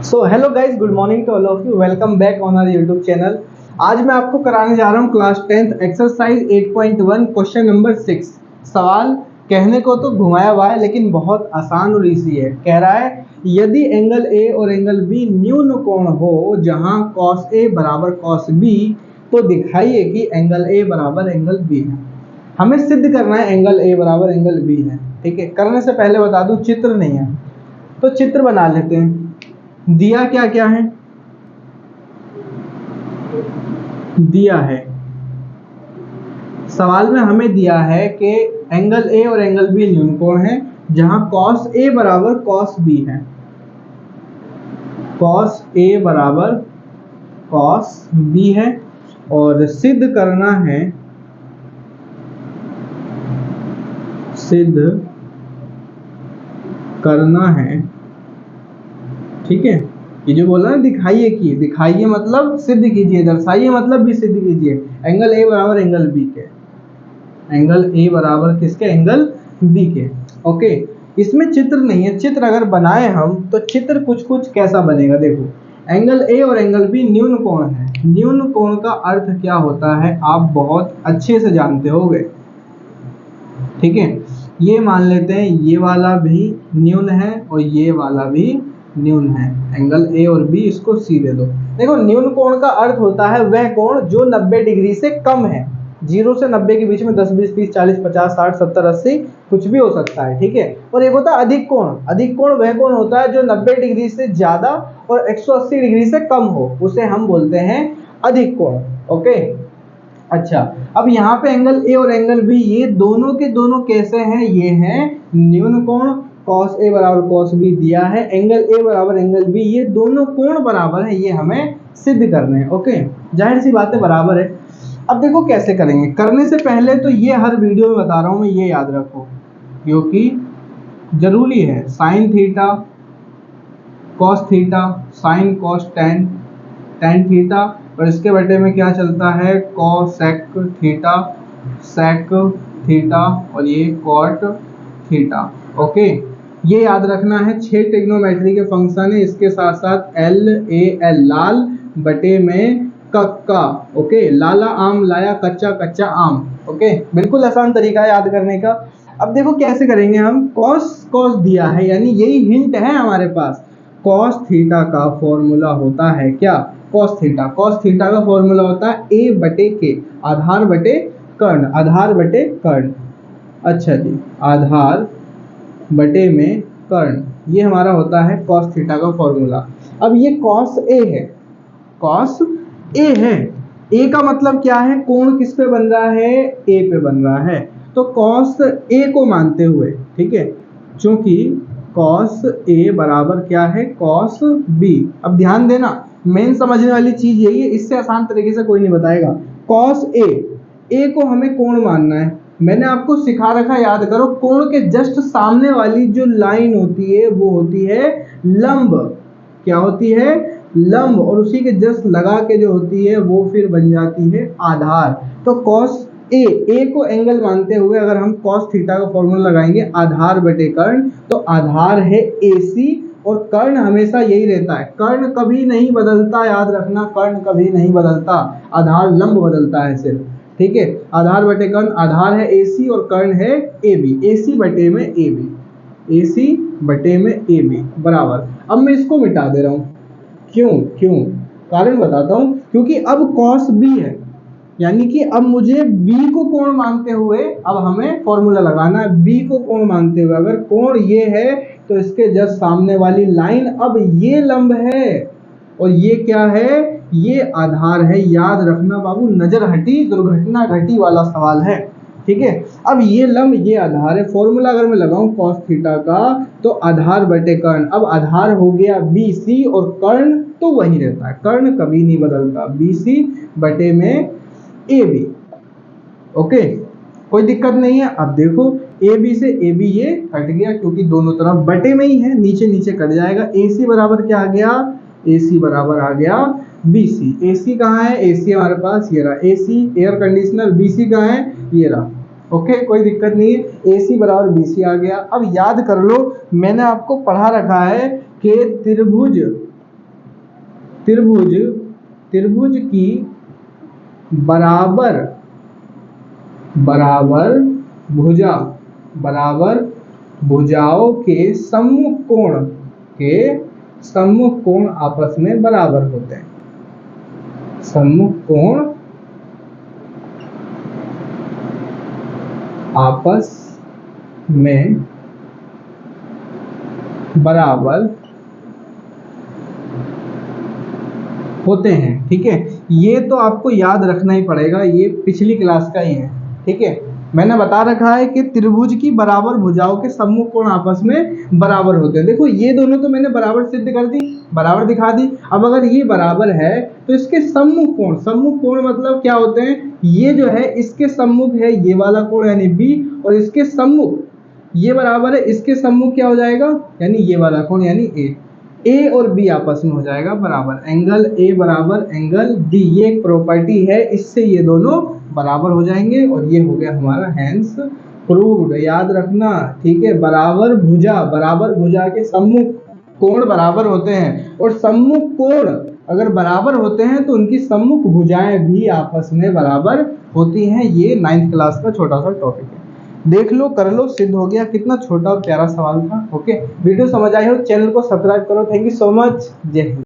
So hello guys, good morning to all of you. Welcome back on our YouTube channel. आज मैं आपको कराने जा रहा हूँ class 10th exercise 8.1 question number 6। सवाल कहने को तो घुमाया हुआ है लेकिन बहुत आसान और इजी है। कह रहा है यदि एंगल ए और एंगल बी न्यून कोण हो जहाँ cos ए बराबर cos बी, तो दिखाइए कि एंगल ए बराबर एंगल बी है। हमें सिद्ध करना है एंगल ए बराबर एंगल बी है। ठीक है, करने से पहले बता दूं चित्र नहीं है तो चित्र बना लेते हैं। दिया क्या क्या है, दिया है सवाल में हमें दिया है कि एंगल ए और एंगल बी न्यून कोण है जहां cos ए बराबर cos बी है। cos ए बराबर cos बी है और सिद्ध करना है, सिद्ध करना है। ठीक है, ये जो बोला ना दिखाइए की, दिखाइए मतलब सिद्ध कीजिए, दर्शाइए मतलब भी सिद्ध कीजिए। एंगल ए बराबर एंगल बी के, एंगल ए बराबर किसके, एंगल बी के। ओके, इसमें चित्र नहीं है। चित्र अगर बनाए हम तो चित्र कुछ कुछ कैसा बनेगा, देखो एंगल ए और एंगल बी न्यून कोण है। न्यून कोण का अर्थ क्या होता है आप बहुत अच्छे से जानते होंगे। ठीक है, ये मान लेते हैं ये वाला भी न्यून है और ये वाला भी न्यून है। एंगल ए और बी, इसको सी दे दो। देखो न्यून कोण का अर्थ होता है वह कोण जो 90 डिग्री से कम है। 0 से 90 के बीच में 10, 20, 30, 40, 50, 60, 70, 80 कुछ भी हो सकता है। ठीक है, और एक होता है अधिक कोण। अधिक कोण वह कोण होता है जो 90 डिग्री से ज्यादा और 180 डिग्री से कम हो, उसे हम बोलते हैं अधिक कोण। ओके, अच्छा अब यहाँ पे एंगल ए और एंगल बी ये दोनों के दोनों कैसे हैं, ये हैं न्यून कोण। cos ए बराबर cos बी दिया है, एंगल ए बराबर एंगल बी, ये दोनों कोण बराबर है, ये हमें सिद्ध करने हैं। ओके, जाहिर सी बात है बराबर है। अब देखो कैसे करेंगे। करने से पहले तो ये हर वीडियो में बता रहा हूँ मैं, ये याद रखो क्योंकि जरूरी है। Sine theta cos theta, sine cos tan, tan theta, और इसके बटे में क्या चलता है कोसेक थीटा, सेक थीटा, और ये कॉट थीटा। ओके, ये याद रखना है। 6 ट्रिग्नोमेट्री के फंक्शन है, इसके साथ साथ एल ए एल, लाल बटे में कक्का। ओके, लाला आम लाया, कच्चा कच्चा आम। ओके, बिल्कुल आसान तरीका है याद करने का। अब देखो कैसे करेंगे हम। कॉस कॉस दिया है यानी यही हिंट है हमारे पास। कॉस थीटा का फॉर्मूला होता है क्या, कॉस थीटा। कॉस थीटा का फॉर्मूला होता है ए बटे के, आधार बटे कर्ण, आधार बटे कर्ण। अच्छा जी, आधार बटे में कर्ण, ये हमारा होता है कॉस थीटा का फॉर्मूला। अब ये कॉस ए है, कॉस ए है। ए का मतलब क्या है, कोण किस पे बन रहा है, ए पे बन रहा है। तो कॉस ए को मानते हुए, ठीक है, चूंकि कॉस ए बराबर क्या है, कॉस बी। अब ध्यान देना, मेन समझने वाली चीज यही है, इससे आसान तरीके से कोई नहीं बताएगा। कॉस ए, ए को हमें कोण मानना है। मैंने आपको सिखा रखा, याद करो, कोण के जस्ट सामने वाली जो लाइन होती है वो होती है लंब। क्या होती है, लंब, और उसी के जस्ट लगा के जो होती है वो फिर बन जाती है आधार। तो कॉस ए, ए को एंगल मानते हुए अगर हम कॉस थीटा का फॉर्मूला लगाएंगे आधार बटे कर्ण, तो आधार है AC और कर्ण हमेशा यही रहता है। कर्ण कभी नहीं बदलता, याद रखना, कर्ण कभी नहीं बदलता, आधार लंब बदलता है सिर्फ। ठीक है, आधार बटे कर्ण, आधार है AC और कर्ण है AB, AC बटे में AB, AC बटे में AB बराबर। अब मैं इसको मिटा दे रहा हूं, क्यों क्यों, कारण बताता हूं, क्योंकि अब cos B है, यानी कि अब मुझे B को कोण मानते हुए अब हमें फॉर्मूला लगाना है। B को कोण मानते हुए अगर कोण ये है तो इसके जस्ट सामने वाली लाइन, अब ये लंब है और ये क्या है, ये आधार है। याद रखना बाबू, नजर हटी दुर्घटना घटी वाला सवाल है। ठीक है, अब ये लंब ये आधार है। फॉर्मूला अगर मैं लगाऊं कॉस थीटा का तो आधार बटे कर्ण, अब आधार हो गया BC और कर्ण तो वही रहता है, कर्ण कभी नहीं बदलता, BC बटे में AB। ओके, कोई दिक्कत नहीं है। अब देखो AB से AB ये कट गया क्योंकि दोनों तरफ बटे में ही है, नीचे नीचे कट जाएगा। AC बराबर क्या आ गया, AC बराबर आ गया BC। AC कहाँ है, AC हमारे पास ये रहा, AC एयर कंडीशनर। BC कहाँ है, ये रहा। ओके, कोई दिक्कत नहीं है, AC बराबर BC आ गया। अब याद कर लो, मैंने आपको पढ़ा रखा है कि त्रिभुज त्रिभुज की बराबर भुजाओं के सम्मुख कोण आपस में बराबर होते हैं। सम्मुख कोण आपस में बराबर होते हैं। ठीक है, ये तो आपको याद रखना ही पड़ेगा, ये पिछली क्लास का ही है। ठीक है, मैंने बता रखा है कि त्रिभुज की बराबर भुजाओं के सम्मुख कोण आपस में बराबर होते हैं। देखो ये दोनों तो मैंने बराबर सिद्ध कर दी, बराबर दिखा दी। अब अगर ये बराबर है तो इसके सम्मुख कोण मतलब क्या होते हैं, ये जो है इसके सम्मुख है ये वाला कोण यानी बी, और इसके सम्मुख ये बराबर है, इसके सम्मुख क्या हो जाएगा यानी ये वाला कोण यानी ए और बी आपस में हो जाएगा बराबर। एंगल ए बराबर एंगल डी, ये एक प्रॉपर्टी है, इससे ये दोनों बराबर हो जाएंगे और ये हो गया हमारा हैंस प्रूव्ड। याद रखना, ठीक है। बराबर भुजा के सम्मुख कोण बराबर होते हैं, और सम्मुख कोण अगर बराबर होते हैं तो उनकी सम्मुख भुजाएं भी आपस में बराबर होती हैं। ये 9th क्लास का छोटा सा टॉपिक है, देख लो, कर लो, सिद्ध हो गया। कितना छोटा और प्यारा सवाल था। ओके, वीडियो समझ आई हो, चैनल को सब्सक्राइब करो। थैंक यू सो मच, जय हिंद।